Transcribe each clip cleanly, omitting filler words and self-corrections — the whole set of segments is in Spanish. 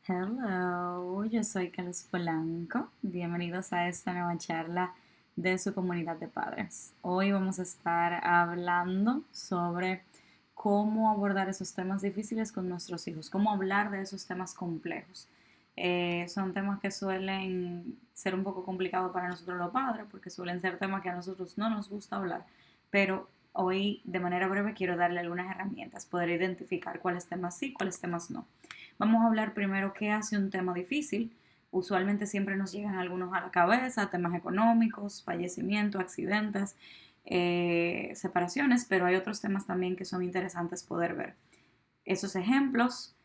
Hello, yo soy Carlos Polanco. Bienvenidos a esta nueva charla de su comunidad de padres. Hoy vamos a estar hablando sobre cómo abordar esos temas difíciles con nuestros hijos, cómo hablar de esos temas complejos. Son temas que suelen ser un poco complicados para nosotros los padres porque suelen ser temas que a nosotros no nos gusta hablar, pero hoy de manera breve quiero darle algunas herramientas, poder identificar cuáles temas sí, cuáles temas no. Vamos a hablar primero qué hace un tema difícil. Usualmente siempre nos llegan algunos a la cabeza, temas económicos, fallecimiento, accidentes, separaciones, pero hay otros temas también que son interesantes poder ver. Esos ejemplos,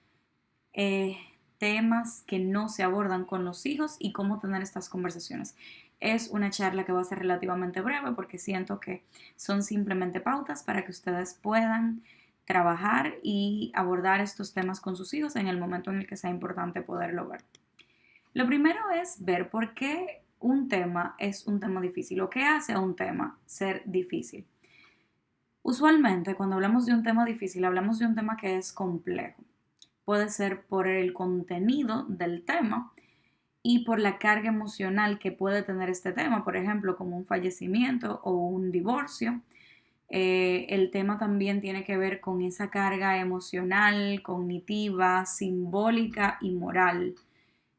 eh, temas que no se abordan con los hijos y cómo tener estas conversaciones. Es una charla que va a ser relativamente breve porque siento que son simplemente pautas para que ustedes puedan trabajar y abordar estos temas con sus hijos en el momento en el que sea importante poderlo ver. Lo primero es ver por qué un tema es un tema difícil o qué hace a un tema ser difícil. Usualmente cuando hablamos de un tema difícil hablamos de un tema que es complejo. Puede ser por el contenido del tema y por la carga emocional que puede tener este tema, por ejemplo, como un fallecimiento o un divorcio. El tema también tiene que ver con esa carga emocional, cognitiva, simbólica y moral.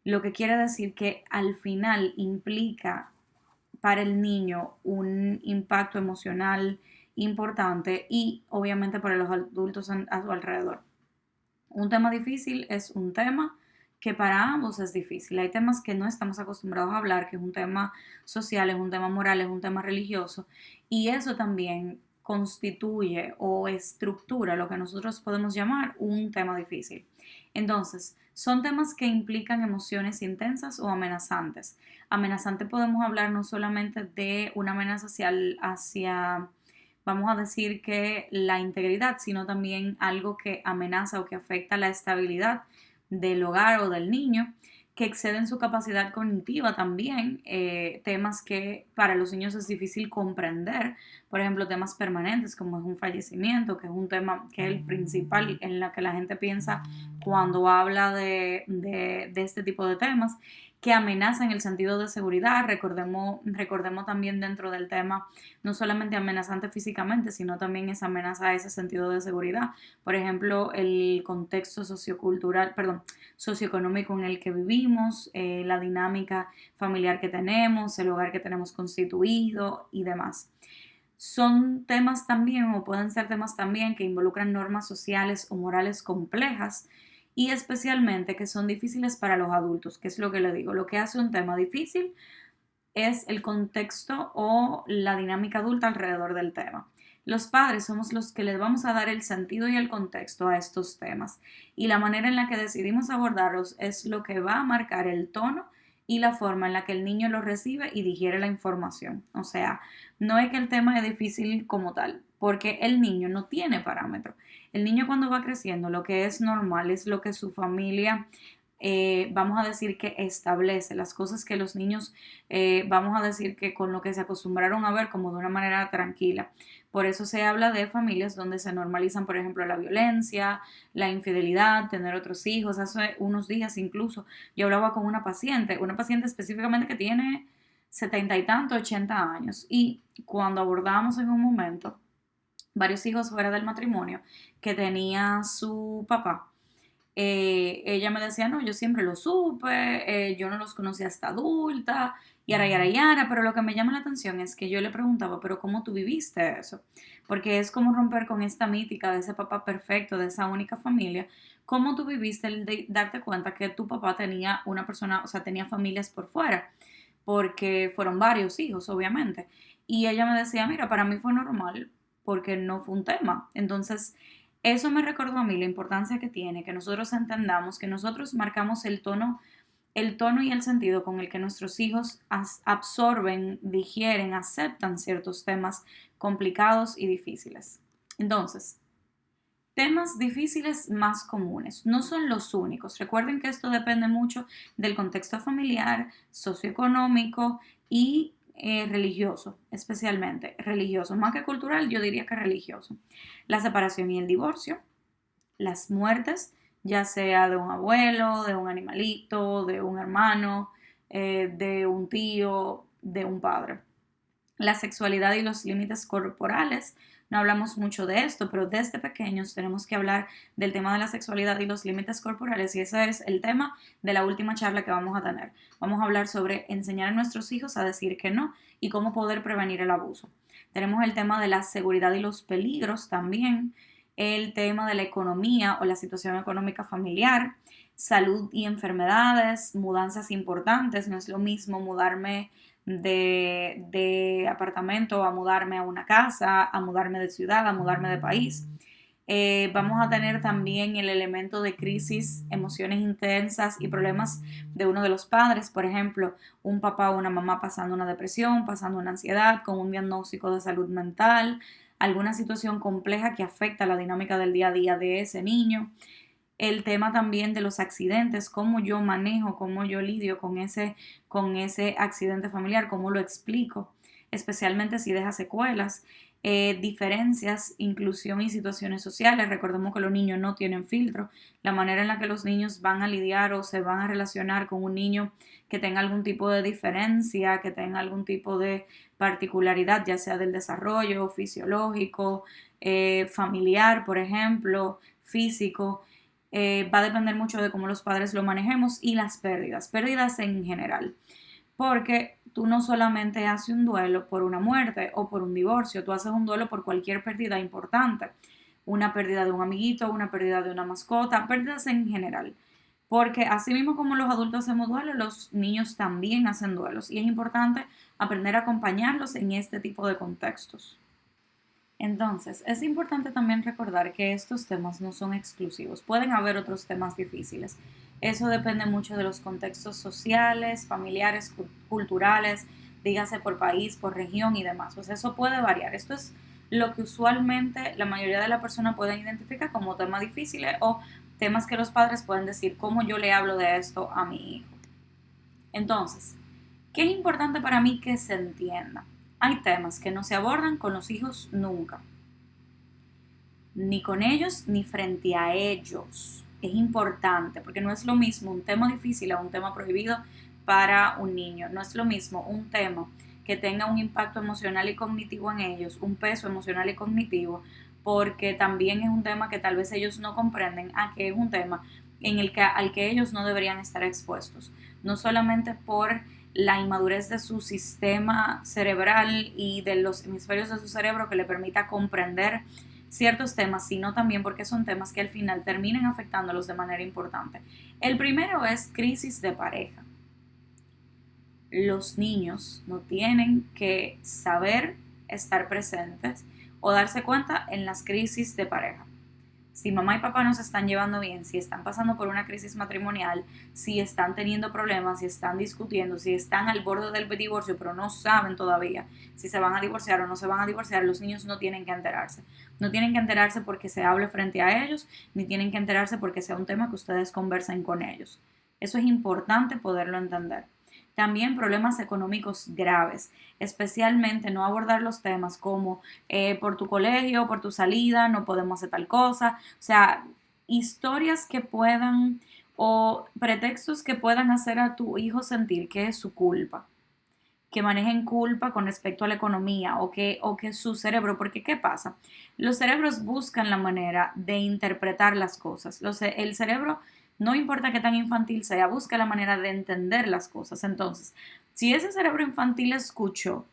Lo que quiere decir que al final implica para el niño un impacto emocional importante y obviamente para los adultos a su alrededor. Un tema difícil es un tema que para ambos es difícil. Hay temas que no estamos acostumbrados a hablar, que es un tema social, es un tema moral, es un tema religioso, y eso también constituye o estructura lo que nosotros podemos llamar un tema difícil. Entonces, son temas que implican emociones intensas o amenazantes. Amenazante podemos hablar no solamente de una amenaza hacia vamos a decir que la integridad, sino también algo que amenaza o que afecta la estabilidad del hogar o del niño, que exceden su capacidad cognitiva también, temas que para los niños es difícil comprender, por ejemplo, temas permanentes como es un fallecimiento, que es un tema que es el principal en la que la gente piensa cuando habla de este tipo de temas, que amenazan el sentido de seguridad. Recordemos también dentro del tema, no solamente amenazante físicamente, sino también esa amenaza a ese sentido de seguridad. Por ejemplo, el contexto socioeconómico en el que vivimos, la dinámica familiar que tenemos, el hogar que tenemos constituido y demás. Son temas también, o pueden ser temas también, que involucran normas sociales o morales complejas y especialmente que son difíciles para los adultos, que es lo que le digo. Lo que hace un tema difícil es el contexto o la dinámica adulta alrededor del tema. Los padres somos los que les vamos a dar el sentido y el contexto a estos temas y la manera en la que decidimos abordarlos es lo que va a marcar el tono y la forma en la que el niño lo recibe y digiere la información. O sea, no es que el tema es difícil como tal, porque el niño no tiene parámetro. El niño cuando va creciendo lo que es normal es lo que su familia vamos a decir que establece las cosas que los niños, vamos a decir que con lo que se acostumbraron a ver como de una manera tranquila. Por eso se habla de familias donde se normalizan, por ejemplo, la violencia, la infidelidad, tener otros hijos. Hace unos días incluso yo hablaba con una paciente específicamente que tiene 70 y tanto, 80 años. Y cuando abordamos en un momento varios hijos fuera del matrimonio que tenía su papá, ella me decía, no, yo siempre lo supe, yo no los conocí hasta adulta, yara, pero lo que me llama la atención es que yo le preguntaba, pero ¿cómo tú viviste eso? Porque es como romper con esta mítica de ese papá perfecto, de esa única familia. ¿Cómo tú viviste el de darte cuenta que tu papá tenía una persona, o sea, tenía familias por fuera? Porque fueron varios hijos, obviamente. Y ella me decía, mira, para mí fue normal porque no fue un tema. Entonces, eso me recordó a mí la importancia que tiene que nosotros entendamos que nosotros marcamos el tono y el sentido con el que nuestros hijos absorben, digieren, aceptan ciertos temas complicados y difíciles. Entonces, temas difíciles más comunes, no son los únicos. Recuerden que esto depende mucho del contexto familiar, socioeconómico y religioso, especialmente religioso, más que cultural, yo diría que religioso. La separación y el divorcio, las muertes, ya sea de un abuelo, de un animalito, de un hermano, de un tío, de un padre. La sexualidad y los límites corporales. No hablamos mucho de esto, pero desde pequeños tenemos que hablar del tema de la sexualidad y los límites corporales y ese es el tema de la última charla que vamos a tener. Vamos a hablar sobre enseñar a nuestros hijos a decir que no y cómo poder prevenir el abuso. Tenemos el tema de la seguridad y los peligros también, el tema de la economía o la situación económica familiar, salud y enfermedades, mudanzas importantes. No es lo mismo mudarme de apartamento a mudarme a una casa, a mudarme de ciudad, a mudarme de país. Vamos a tener también el elemento de crisis, emociones intensas y problemas de uno de los padres, por ejemplo, un papá o una mamá pasando una depresión, pasando una ansiedad, con un diagnóstico de salud mental, alguna situación compleja que afecta la dinámica del día a día de ese niño. El tema también de los accidentes, cómo yo manejo, cómo yo lidio con ese accidente familiar, cómo lo explico, especialmente si deja secuelas, diferencias, inclusión y situaciones sociales. Recordemos que los niños no tienen filtro. La manera en la que los niños van a lidiar o se van a relacionar con un niño que tenga algún tipo de diferencia, que tenga algún tipo de particularidad, ya sea del desarrollo fisiológico, familiar, por ejemplo, físico, va a depender mucho de cómo los padres lo manejemos y las pérdidas en general. Porque tú no solamente haces un duelo por una muerte o por un divorcio, tú haces un duelo por cualquier pérdida importante. Una pérdida de un amiguito, una pérdida de una mascota, pérdidas en general. Porque así mismo como los adultos hacemos duelo, los niños también hacen duelos. Y es importante aprender a acompañarlos en este tipo de contextos. Entonces, es importante también recordar que estos temas no son exclusivos. Pueden haber otros temas difíciles. Eso depende mucho de los contextos sociales, familiares, culturales, dígase por país, por región y demás. O sea, eso puede variar. Esto es lo que usualmente la mayoría de las personas pueden identificar como temas difíciles o temas que los padres pueden decir, ¿cómo yo le hablo de esto a mi hijo? Entonces, ¿qué es importante para mí que se entienda? Hay temas que no se abordan con los hijos nunca, ni con ellos ni frente a ellos. Es importante porque no es lo mismo un tema difícil o un tema prohibido para un niño. No es lo mismo un tema que tenga un impacto emocional y cognitivo en ellos, un peso emocional y cognitivo, porque también es un tema que tal vez ellos no comprenden, a que es un tema al que ellos no deberían estar expuestos. No solamente por la inmadurez de su sistema cerebral y de los hemisferios de su cerebro que le permita comprender ciertos temas, sino también porque son temas que al final terminan afectándolos de manera importante. El primero es crisis de pareja. Los niños no tienen que saber estar presentes o darse cuenta en las crisis de pareja. Si mamá y papá no se están llevando bien, si están pasando por una crisis matrimonial, si están teniendo problemas, si están discutiendo, si están al borde del divorcio, pero no saben todavía si se van a divorciar o no se van a divorciar, los niños no tienen que enterarse. No tienen que enterarse porque se hable frente a ellos, ni tienen que enterarse porque sea un tema que ustedes conversen con ellos. Eso es importante poderlo entender. También problemas económicos graves, especialmente no abordar los temas como por tu colegio, por tu salida, no podemos hacer tal cosa. O sea, historias que puedan o pretextos que puedan hacer a tu hijo sentir que es su culpa, que manejen culpa con respecto a la economía o que su cerebro, porque ¿qué pasa? Los cerebros buscan la manera de interpretar las cosas. El cerebro, no importa qué tan infantil sea, busca la manera de entender las cosas. Entonces, si ese cerebro infantil escuchó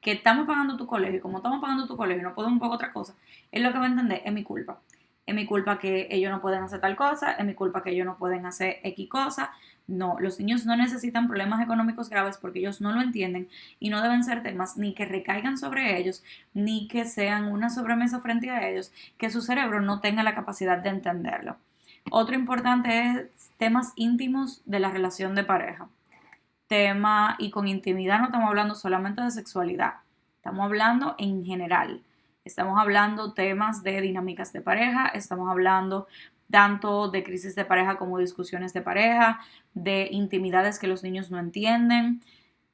que estamos pagando tu colegio, como estamos pagando tu colegio y no podemos pagar otra cosa, es lo que va a entender, es mi culpa. Es mi culpa que ellos no pueden hacer tal cosa, es mi culpa que ellos no pueden hacer X cosa. No, los niños no necesitan problemas económicos graves porque ellos no lo entienden y no deben ser temas ni que recaigan sobre ellos, ni que sean una sobremesa frente a ellos, que su cerebro no tenga la capacidad de entenderlo. Otro importante es temas íntimos de la relación de pareja. Tema, y con intimidad no estamos hablando solamente de sexualidad, estamos hablando en general. Estamos hablando temas de dinámicas de pareja, estamos hablando tanto de crisis de pareja como discusiones de pareja, de intimidades que los niños no entienden.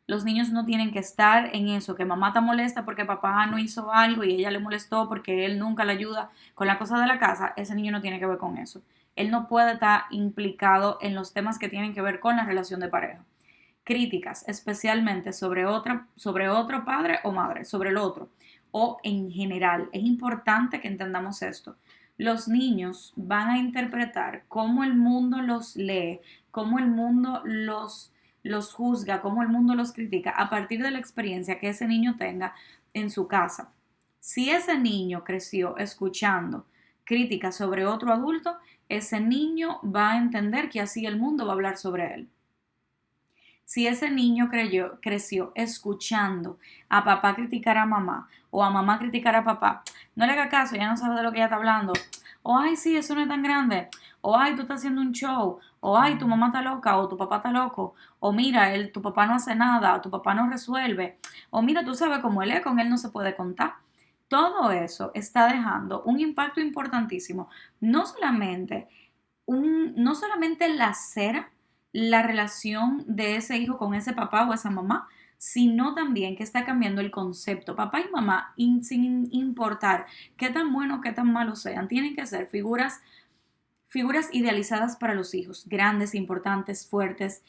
Los niños no tienen que estar en eso, que mamá está molesta porque papá no hizo algo y ella le molestó porque él nunca le ayuda con la cosa de la casa. Ese niño no tiene que ver con eso. él no puede estar implicado en los temas que tienen que ver con la relación de pareja. Críticas, especialmente sobre otro padre o madre, sobre el otro, o en general. Es importante que entendamos esto. Los niños van a interpretar cómo el mundo los lee, cómo el mundo los juzga, cómo el mundo los critica a partir de la experiencia que ese niño tenga en su casa. Si ese niño creció escuchando críticas sobre otro adulto, ese niño va a entender que así el mundo va a hablar sobre él. Si ese niño creció escuchando a papá criticar a mamá o a mamá criticar a papá, no le haga caso, ya no sabe de lo que ella está hablando. O ay, sí, eso no es tan grande. O ay, tú estás haciendo un show. O ay, tu mamá está loca o tu papá está loco. O mira, tu papá no hace nada o tu papá no resuelve. O mira, tú sabes cómo él es, con él no se puede contar. Todo eso está dejando un impacto importantísimo, no solamente lacera la relación de ese hijo con ese papá o esa mamá, sino también que está cambiando el concepto. Papá y mamá, sin importar qué tan bueno o qué tan malo sean, tienen que ser figuras idealizadas para los hijos, grandes, importantes, fuertes,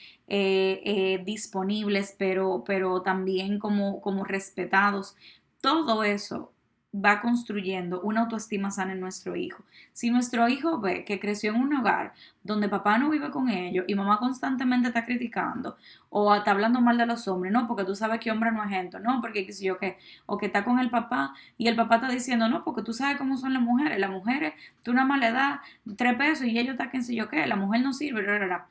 disponibles, pero también como respetados. Todo eso va construyendo una autoestima sana en nuestro hijo. Si nuestro hijo ve que creció en un hogar donde papá no vive con ellos y mamá constantemente está criticando o está hablando mal de los hombres, no, porque tú sabes que hombre no es gente, no, porque qué sé yo qué, o que está con el papá y el papá está diciendo, no, porque tú sabes cómo son las mujeres, tú nada más le das 3 pesos y ellos está qué sé yo qué, la mujer no sirve, bla, bla, bla.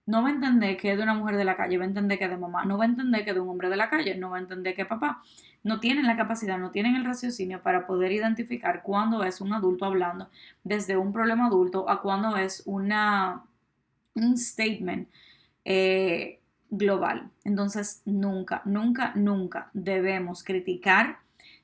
No va a entender que es de una mujer de la calle, va a entender que es de mamá, no va a entender que es de un hombre de la calle, no va a entender que es papá. No tienen la capacidad, no tienen el raciocinio para poder identificar cuándo es un adulto hablando desde un problema adulto a cuándo es un statement global. Entonces, nunca, nunca, nunca debemos criticar,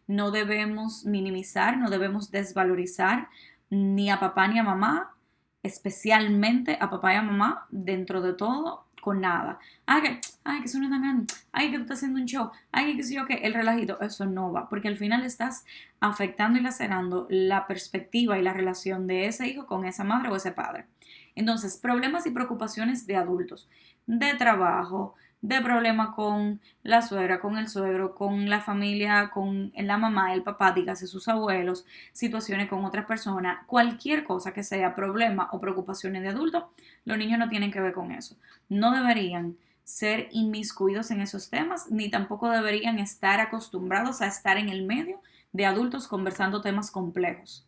no debemos minimizar, no debemos desvalorizar ni a papá ni a mamá, especialmente a papá y a mamá, dentro de todo, con nada. Que eso no es tan grande. Ay, que tú estás haciendo un show. Ay, que sé yo, que el relajito. Eso no va, porque al final estás afectando y lacerando la perspectiva y la relación de ese hijo con esa madre o ese padre. Entonces, problemas y preocupaciones de adultos, de trabajo, de problema con la suegra, con el suegro, con la familia, con la mamá, el papá, dígase sus abuelos, situaciones con otras personas, cualquier cosa que sea problema o preocupaciones de adultos, los niños no tienen que ver con eso. No deberían ser inmiscuidos en esos temas, ni tampoco deberían estar acostumbrados a estar en el medio de adultos conversando temas complejos.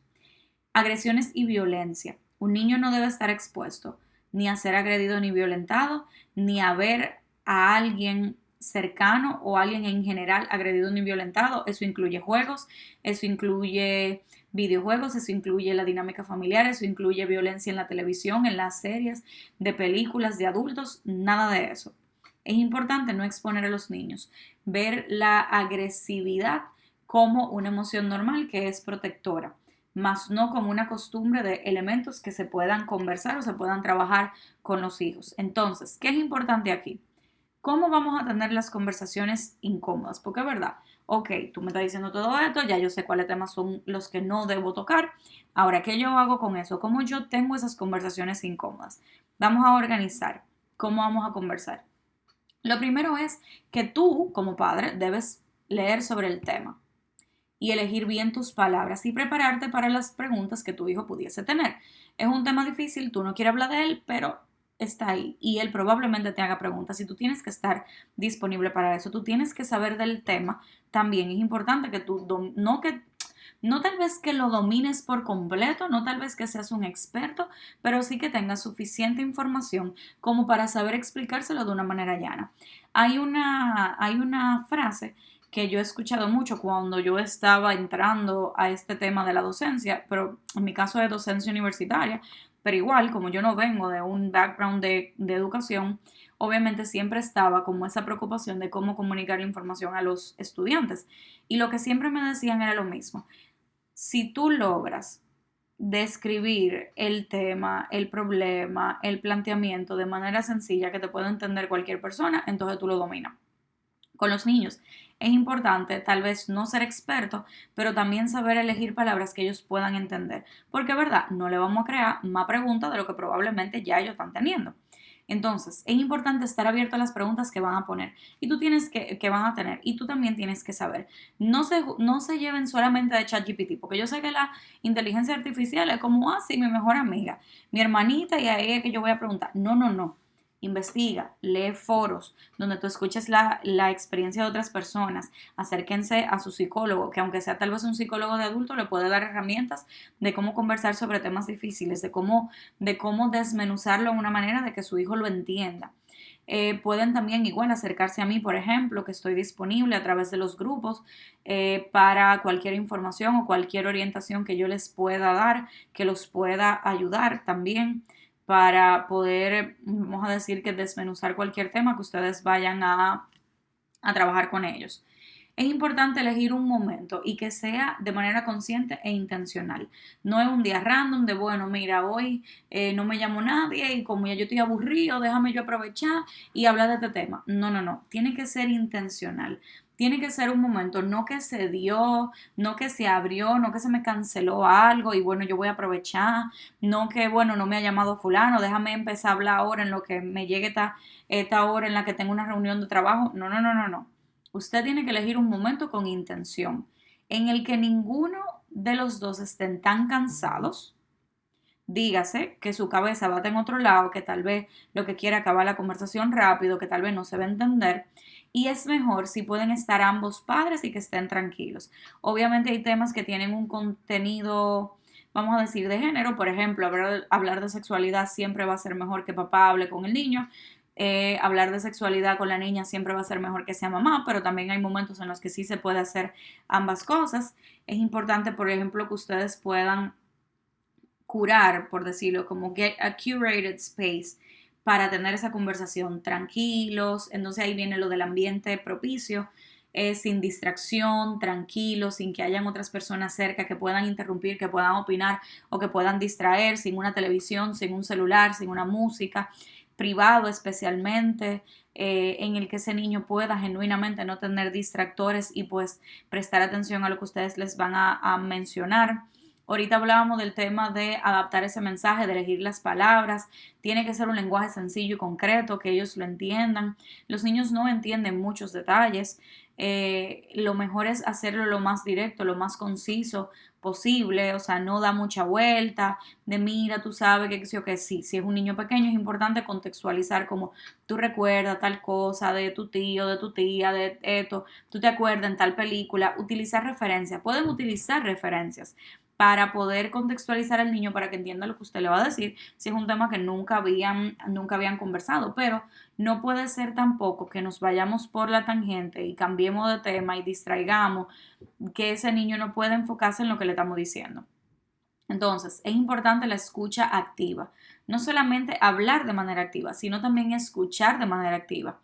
Agresiones y violencia. Un niño no debe estar expuesto ni a ser agredido ni violentado, ni a ver a alguien cercano o alguien en general agredido ni violentado. Eso incluye juegos, eso incluye videojuegos, eso incluye la dinámica familiar, eso incluye violencia en la televisión, en las series, de películas, de adultos, nada de eso. Es importante no exponer a los niños, ver la agresividad como una emoción normal que es protectora, más no como una costumbre de elementos que se puedan conversar o se puedan trabajar con los hijos. Entonces, ¿qué es importante aquí? ¿Cómo vamos a tener las conversaciones incómodas? Porque es verdad, ok, tú me estás diciendo todo esto, ya yo sé cuáles temas son los que no debo tocar. Ahora, ¿qué yo hago con eso? ¿Cómo yo tengo esas conversaciones incómodas? Vamos a organizar. ¿Cómo vamos a conversar? Lo primero es que tú, como padre, debes leer sobre el tema y elegir bien tus palabras y prepararte para las preguntas que tu hijo pudiese tener. Es un tema difícil, tú no quieres hablar de él, pero está ahí y él probablemente te haga preguntas y tú tienes que estar disponible para eso, tú tienes que saber del tema. También es importante que no tal vez que lo domines por completo, no tal vez que seas un experto, pero sí que tengas suficiente información como para saber explicárselo de una manera llana. Hay una frase que yo he escuchado mucho cuando yo estaba entrando a este tema de la docencia, pero en mi caso es docencia universitaria, pero igual, como yo no vengo de un background de educación, obviamente siempre estaba como esa preocupación de cómo comunicar la información a los estudiantes. Y lo que siempre me decían era lo mismo. Si tú logras describir el tema, el problema, el planteamiento de manera sencilla que te pueda entender cualquier persona, entonces tú lo dominas. Con los niños es importante tal vez no ser experto, pero también saber elegir palabras que ellos puedan entender, porque verdad, no le vamos a crear más preguntas de lo que probablemente ya ellos están teniendo. Entonces, es importante estar abierto a las preguntas que van a poner y tú tienes que van a tener y tú también tienes que saber. No se lleven solamente de ChatGPT, porque yo sé que la inteligencia artificial es como así, mi mejor amiga, mi hermanita y a ella que yo voy a preguntar. No, no, no. Investiga, lee foros donde tú escuches la experiencia de otras personas, acérquense a su psicólogo, que aunque sea tal vez un psicólogo de adulto, le puede dar herramientas de cómo conversar sobre temas difíciles, de cómo desmenuzarlo de una manera de que su hijo lo entienda. Pueden también igual acercarse a mí, por ejemplo, que estoy disponible a través de los grupos para cualquier información o cualquier orientación que yo les pueda dar, que los pueda ayudar también para poder, vamos a decir que desmenuzar cualquier tema que ustedes vayan a trabajar con ellos. Es importante elegir un momento y que sea de manera consciente e intencional. No es un día random de, bueno, mira, hoy no me llamó nadie y como ya yo estoy aburrido, déjame yo aprovechar y hablar de este tema. No, no, no. Tiene que ser intencional. Tiene que ser un momento, no que se dio, no que se abrió, no que se me canceló algo y bueno, yo voy a aprovechar, no que bueno, no me ha llamado fulano, déjame empezar a hablar ahora en lo que me llegue esta hora en la que tengo una reunión de trabajo. No, no, no, no, no. Usted tiene que elegir un momento con intención en el que ninguno de los dos estén tan cansados. Dígase que su cabeza va en otro lado, que tal vez lo que quiere acabar la conversación rápido, que tal vez no se va a entender. Y es mejor si pueden estar ambos padres y que estén tranquilos. Obviamente hay temas que tienen un contenido, vamos a decir, de género. Por ejemplo, hablar de sexualidad siempre va a ser mejor que papá hable con el niño. Hablar de sexualidad con la niña siempre va a ser mejor que sea mamá, pero también hay momentos en los que sí se puede hacer ambas cosas. Es importante, por ejemplo, que ustedes puedan curar, por decirlo, como get a curated space para tener esa conversación tranquilos. Entonces ahí viene lo del ambiente propicio, sin distracción, tranquilo, sin que hayan otras personas cerca que puedan interrumpir, que puedan opinar o que puedan distraer, sin una televisión, sin un celular, sin una música, privado especialmente, en el que ese niño pueda genuinamente no tener distractores y pues prestar atención a lo que ustedes les van a mencionar. Ahorita hablábamos del tema de adaptar ese mensaje, de elegir las palabras. Tiene que ser un lenguaje sencillo y concreto, que ellos lo entiendan. Los niños no entienden muchos detalles. Lo mejor es hacerlo lo más directo, lo más conciso posible, o sea, no da mucha vuelta, de mira, tú sabes que sí o que sí. Si es un niño pequeño es importante contextualizar como tú recuerdas tal cosa de tu tío, de tu tía, de esto, tú te acuerdas en tal película, utilizar referencias. Pueden utilizar referencias para poder contextualizar al niño para que entienda lo que usted le va a decir, si es un tema que nunca habían conversado, pero no puede ser tampoco que nos vayamos por la tangente y cambiemos de tema y distraigamos, que ese niño no pueda enfocarse en lo que le estamos diciendo. Entonces, es importante la escucha activa. No solamente hablar de manera activa, sino también escuchar de manera activa.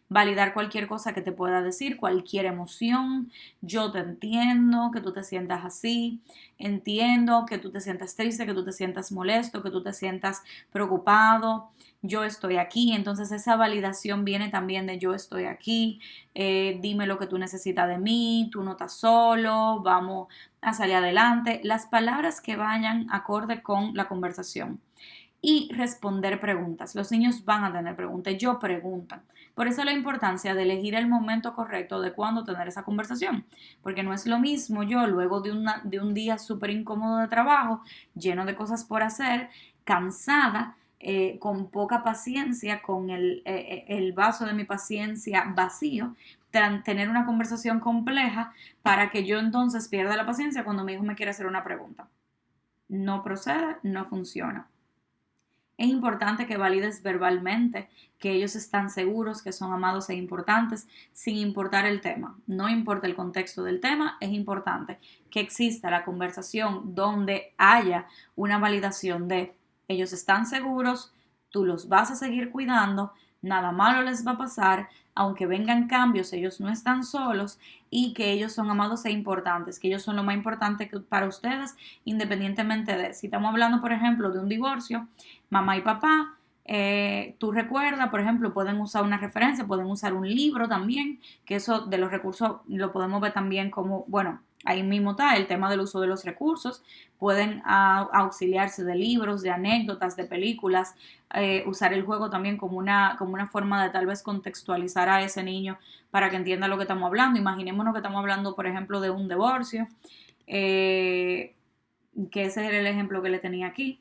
Validar cualquier cosa que te pueda decir, cualquier emoción. Yo te entiendo que tú te sientas así. Entiendo que tú te sientas triste, que tú te sientas molesto, que tú te sientas preocupado. Yo estoy aquí. Entonces esa validación viene también de yo estoy aquí. Dime lo que tú necesitas de mí. Tú no estás solo. Vamos a salir adelante. Las palabras que vayan acorde con la conversación y responder preguntas. Los niños van a tener preguntas, yo preguntan. Por eso la importancia de elegir el momento correcto de cuándo tener esa conversación, porque no es lo mismo yo luego de un día súper incómodo de trabajo, lleno de cosas por hacer, cansada, con poca paciencia, con el vaso de mi paciencia vacío, tener una conversación compleja para que yo entonces pierda la paciencia cuando mi hijo me quiere hacer una pregunta. No procede, no funciona. Es importante que valides verbalmente que ellos están seguros, que son amados e importantes, sin importar el tema. No importa el contexto del tema, es importante que exista la conversación donde haya una validación de ellos están seguros, tú los vas a seguir cuidando, nada malo les va a pasar, aunque vengan cambios, ellos no están solos y que ellos son amados e importantes, que ellos son lo más importante para ustedes, independientemente de si estamos hablando, por ejemplo, de un divorcio, mamá y papá tú recuerdas, por ejemplo, pueden usar una referencia, pueden usar un libro también, que eso de los recursos lo podemos ver también como, bueno, ahí mismo está el tema del uso de los recursos, pueden auxiliarse de libros, de anécdotas, de películas, usar el juego también como una forma de tal vez contextualizar a ese niño para que entienda lo que estamos hablando. Imaginémonos que estamos hablando, por ejemplo, de un divorcio, que ese era el ejemplo que le tenía aquí.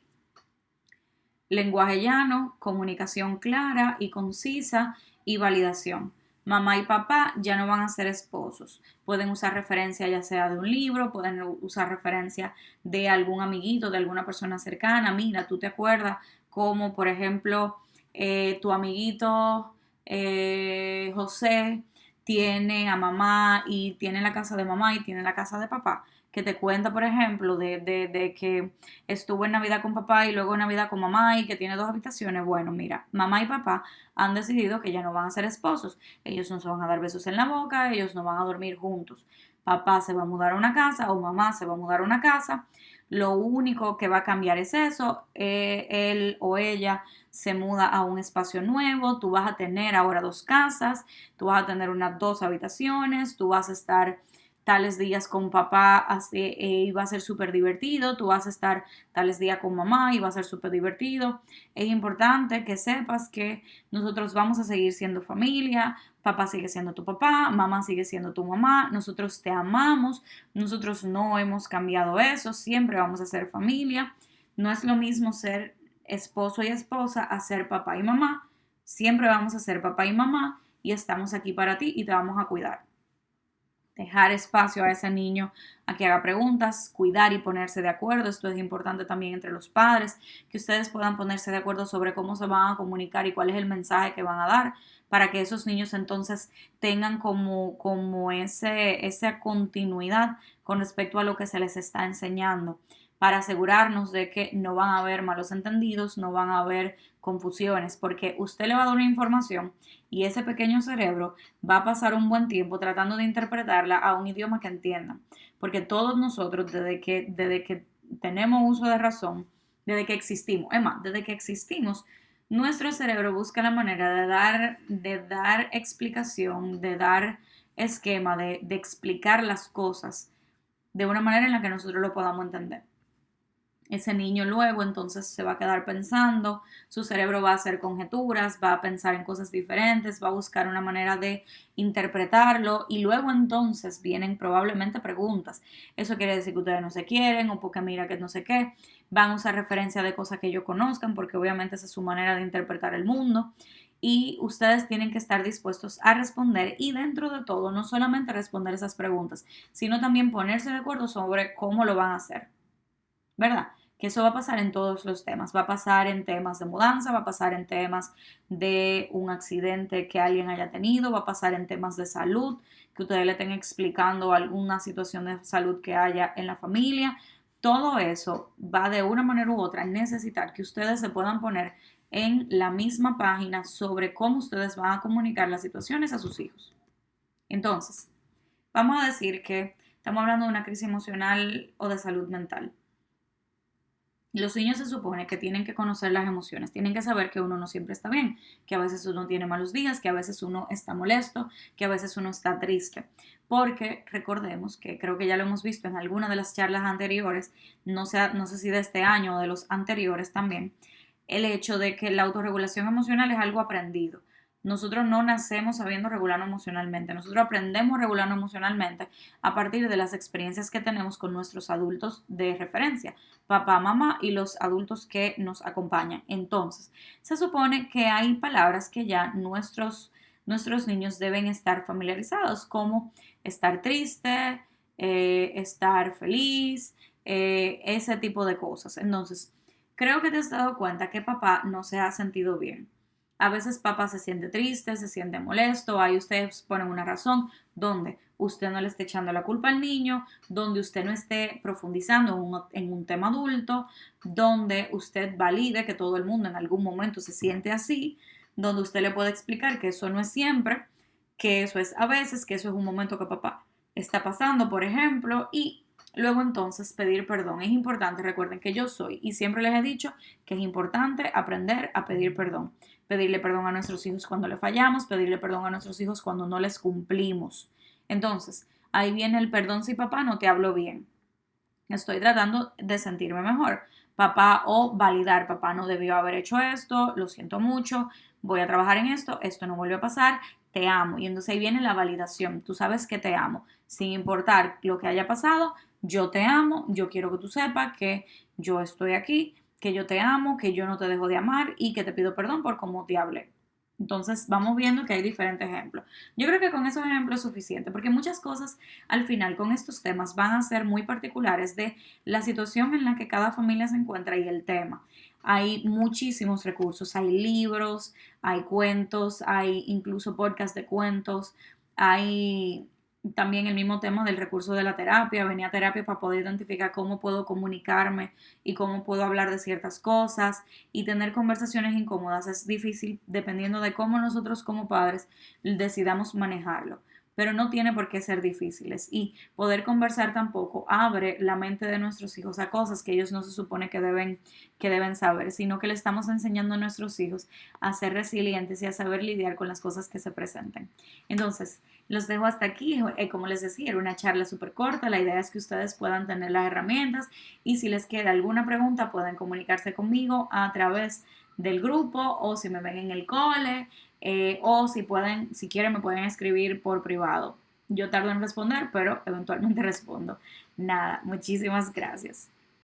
Lenguaje llano, comunicación clara y concisa y validación. Mamá y papá ya no van a ser esposos. Pueden usar referencia ya sea de un libro, pueden usar referencia de algún amiguito, de alguna persona cercana. Mira, tú te acuerdas como, por ejemplo, tu amiguito José tiene a mamá y tiene la casa de mamá y tiene la casa de papá, que te cuenta, por ejemplo, de que estuvo en Navidad con papá y luego en Navidad con mamá y que tiene dos habitaciones. Bueno, mira, mamá y papá han decidido que ya no van a ser esposos. Ellos no se van a dar besos en la boca, ellos no van a dormir juntos. Papá se va a mudar a una casa o mamá se va a mudar a una casa. Lo único que va a cambiar es eso, él o ella se muda a un espacio nuevo, tú vas a tener ahora dos casas, tú vas a tener unas dos habitaciones, tú vas a estar tales días con papá así, y va a ser súper divertido, tú vas a estar tales días con mamá y va a ser súper divertido. Es importante que sepas que nosotros vamos a seguir siendo familia, papá sigue siendo tu papá, mamá sigue siendo tu mamá, nosotros te amamos, nosotros no hemos cambiado eso, siempre vamos a ser familia. No es lo mismo ser esposo y esposa a ser papá y mamá, siempre vamos a ser papá y mamá y estamos aquí para ti y te vamos a cuidar. Dejar espacio a ese niño a que haga preguntas, cuidar y ponerse de acuerdo. Esto es importante también entre los padres, que ustedes puedan ponerse de acuerdo sobre cómo se van a comunicar y cuál es el mensaje que van a dar para que esos niños entonces tengan como esa continuidad con respecto a lo que se les está enseñando, para asegurarnos de que no van a haber malos entendidos, no van a haber confusiones, porque usted le va a dar una información y ese pequeño cerebro va a pasar un buen tiempo tratando de interpretarla a un idioma que entiendan, porque todos nosotros desde que tenemos uso de razón, desde que existimos, es más, desde que existimos, nuestro cerebro busca la manera de dar explicación, de dar esquema, de explicar las cosas de una manera en la que nosotros lo podamos entender. Ese niño luego entonces se va a quedar pensando, su cerebro va a hacer conjeturas, va a pensar en cosas diferentes, va a buscar una manera de interpretarlo y luego entonces vienen probablemente preguntas. Eso quiere decir que ustedes no se quieren o porque mira que no sé qué. Van a usar referencia de cosas que ellos conozcan porque obviamente esa es su manera de interpretar el mundo. Y ustedes tienen que estar dispuestos a responder y dentro de todo no solamente responder esas preguntas, sino también ponerse de acuerdo sobre cómo lo van a hacer, ¿verdad? Que eso va a pasar en todos los temas. Va a pasar en temas de mudanza, va a pasar en temas de un accidente que alguien haya tenido, va a pasar en temas de salud, que ustedes le estén explicando alguna situación de salud que haya en la familia. Todo eso va de una manera u otra a necesitar que ustedes se puedan poner en la misma página sobre cómo ustedes van a comunicar las situaciones a sus hijos. Entonces, vamos a decir que estamos hablando de una crisis emocional o de salud mental. Los niños se supone que tienen que conocer las emociones, tienen que saber que uno no siempre está bien, que a veces uno tiene malos días, que a veces uno está molesto, que a veces uno está triste. Porque recordemos que creo que ya lo hemos visto en alguna de las charlas anteriores, no sé si de este año o de los anteriores también, el hecho de que la autorregulación emocional es algo aprendido. Nosotros no nacemos sabiendo regularnos emocionalmente, nosotros aprendemos a regularnos emocionalmente a partir de las experiencias que tenemos con nuestros adultos de referencia, papá, mamá y los adultos que nos acompañan. Entonces, se supone que hay palabras que ya nuestros niños deben estar familiarizados, como estar triste, estar feliz, ese tipo de cosas. Entonces, creo que te has dado cuenta que papá no se ha sentido bien. A veces papá se siente triste, se siente molesto, ahí ustedes ponen una razón donde usted no le esté echando la culpa al niño, donde usted no esté profundizando en un tema adulto, donde usted valide que todo el mundo en algún momento se siente así, donde usted le puede explicar que eso no es siempre, que eso es a veces, que eso es un momento que papá está pasando, por ejemplo, y Luego entonces pedir perdón. Es importante, recuerden que yo soy y siempre les he dicho que es importante aprender a pedir perdón. Pedirle perdón a nuestros hijos cuando le fallamos, pedirle perdón a nuestros hijos cuando no les cumplimos. Entonces, ahí viene el perdón si papá no te habló bien. Estoy tratando de sentirme mejor. Papá o validar, papá no debió haber hecho esto, lo siento mucho, voy a trabajar en esto no vuelve a pasar, te amo. Y entonces ahí viene la validación, tú sabes que te amo, sin importar lo que haya pasado, yo te amo, yo quiero que tú sepas que yo estoy aquí, que yo te amo, que yo no te dejo de amar y que te pido perdón por cómo te hablé. Entonces vamos viendo que hay diferentes ejemplos. Yo creo que con esos ejemplos es suficiente, porque muchas cosas al final con estos temas van a ser muy particulares de la situación en la que cada familia se encuentra y el tema. Hay muchísimos recursos, hay libros, hay cuentos, hay incluso podcasts de cuentos, hay también el mismo tema del recurso de la terapia, venía a terapia para poder identificar cómo puedo comunicarme y cómo puedo hablar de ciertas cosas y tener conversaciones incómodas. Es difícil dependiendo de cómo nosotros como padres decidamos manejarlo, pero no tiene por qué ser difíciles y poder conversar tampoco abre la mente de nuestros hijos a cosas que ellos no se supone que deben saber, sino que le estamos enseñando a nuestros hijos a ser resilientes y a saber lidiar con las cosas que se presenten. Entonces, los dejo hasta aquí. Como les decía, era una charla súper corta. La idea es que ustedes puedan tener las herramientas y si les queda alguna pregunta pueden comunicarse conmigo a través del grupo o si me ven en el cole o si pueden, si quieren me pueden escribir por privado. Yo tardo en responder, pero eventualmente respondo. Nada, muchísimas gracias.